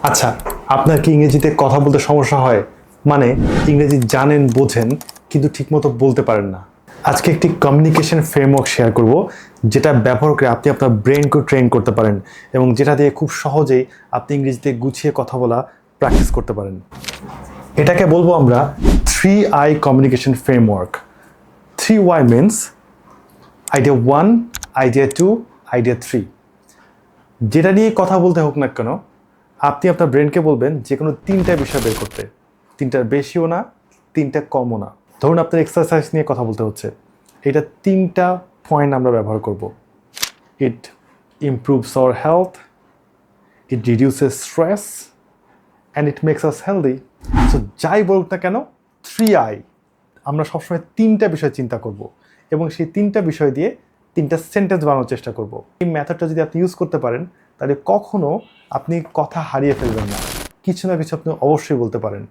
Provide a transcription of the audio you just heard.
আচ্ছা, আপনার কি ইংরেজিতে কথা বলতে সমস্যা হয়? মানে ইংরেজি জানেন, বোঝেন, কিন্তু ঠিকমতো বলতে পারেন না। আজকে একটি কমিউনিকেশন ফ্রেমওয়ার্ক শেয়ার করব, যেটা ব্যবহার করে আপনি আপনার ব্রেনকে ট্রেন করতে পারেন এবং যেটা দিয়ে খুব সহজেই আপনি ইংরেজিতে গুছিয়ে কথা বলা প্র্যাকটিস করতে পারেন। এটাকে বলবো আমরা 3I communication framework. 3Y means idea 1, idea 2, idea 3। যেটা নিয়ে কথা বলতে হোক না কেন, আপনি আপনার ব্রেনকে বলবেন যে কোনো তিনটা বিষয় বের করতে। তিনটার বেশিও না, তিনটা কমও না। ধরুন আপনার এক্সারসাইজ নিয়ে কথা বলতে হচ্ছে, এটা তিনটা পয়েন্ট আমরা ব্যবহার করব। It improves our health, it reduces stress and it makes us healthy. So যাই বলুক না কেন, 3I আমরা সবসময় তিনটা বিষয় চিন্তা করব এবং সেই তিনটা বিষয় দিয়ে তিনটা সেন্টেন্স বানানোর চেষ্টা করব। এই মেথডটা যদি আপনি ইউজ করতে পারেন, তাহলে কখনো আপনি কথা হারিয়ে ফেলবেন না। কিছু না কিছু আপনি অবশ্যই বলতে পারেন।